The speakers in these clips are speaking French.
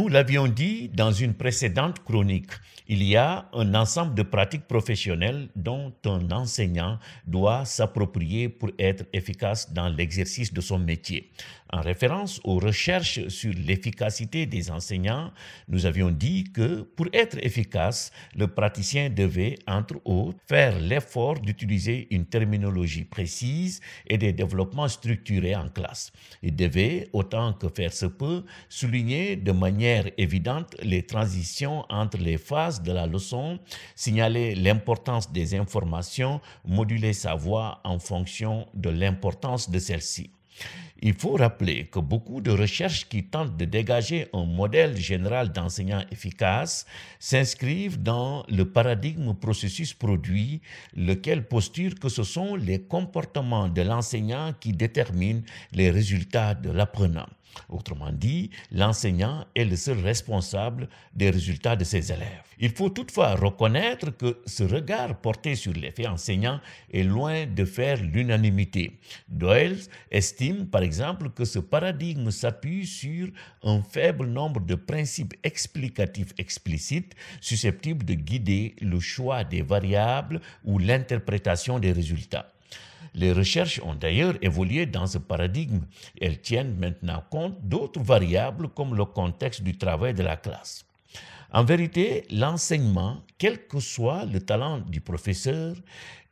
nous l'avions dit dans une précédente chronique, il y a un ensemble de pratiques professionnelles dont un enseignant doit s'approprier pour être efficace dans l'exercice de son métier. En référence aux recherches sur l'efficacité des enseignants, nous avions dit que pour être efficace, le praticien devait, entre autres, faire l'effort d'utiliser une terminologie précise et des développements structurés en classe. Il devait, autant que faire se peut, souligner de manière évidente les transitions entre les phases de la leçon, signaler l'importance des informations, moduler sa voix en fonction de l'importance de celle-ci. Il faut rappeler que beaucoup de recherches qui tentent de dégager un modèle général d'enseignant efficace s'inscrivent dans le paradigme processus-produit, lequel postule que ce sont les comportements de l'enseignant qui déterminent les résultats de l'apprenant. Autrement dit, l'enseignant est le seul responsable des résultats de ses élèves. Il faut toutefois reconnaître que ce regard porté sur l'effet enseignant est loin de faire l'unanimité. Doyle estime par exemple que ce paradigme s'appuie sur un faible nombre de principes explicatifs explicites susceptibles de guider le choix des variables ou l'interprétation des résultats. Les recherches ont d'ailleurs évolué dans ce paradigme. Elles tiennent maintenant compte d'autres variables comme le contexte du travail de la classe. En vérité, l'enseignement, quel que soit le talent du professeur,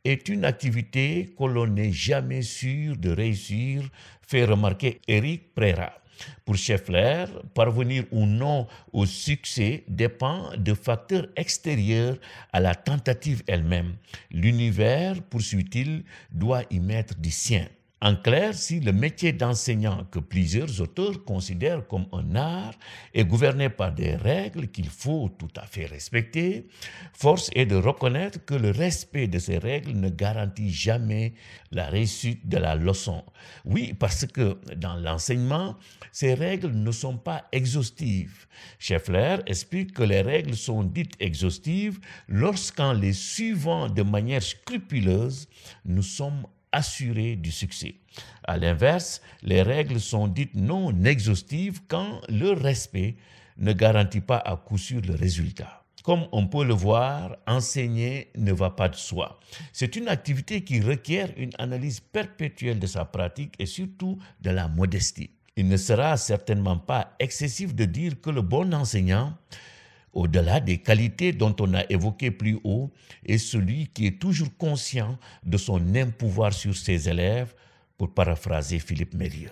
est une activité que l'on n'est jamais sûr de réussir, fait remarquer Éric Prérat. Pour Scheffler, parvenir ou non au succès dépend de facteurs extérieurs à la tentative elle-même. L'univers, poursuit-il, doit y mettre du sien. En clair, si le métier d'enseignant que plusieurs auteurs considèrent comme un art est gouverné par des règles qu'il faut tout à fait respecter, force est de reconnaître que le respect de ces règles ne garantit jamais la réussite de la leçon. Oui, parce que dans l'enseignement, ces règles ne sont pas exhaustives. Scheffler explique que les règles sont dites exhaustives lorsqu'en les suivant de manière scrupuleuse, nous sommes assurés du succès. À l'inverse, les règles sont dites non exhaustives quand le respect ne garantit pas à coup sûr le résultat. Comme on peut le voir, enseigner ne va pas de soi. C'est une activité qui requiert une analyse perpétuelle de sa pratique et surtout de la modestie. Il ne sera certainement pas excessif de dire que le bon enseignant, au-delà des qualités dont on a évoqué plus haut, est celui qui est toujours conscient de son impouvoir sur ses élèves, pour paraphraser Philippe Méliès.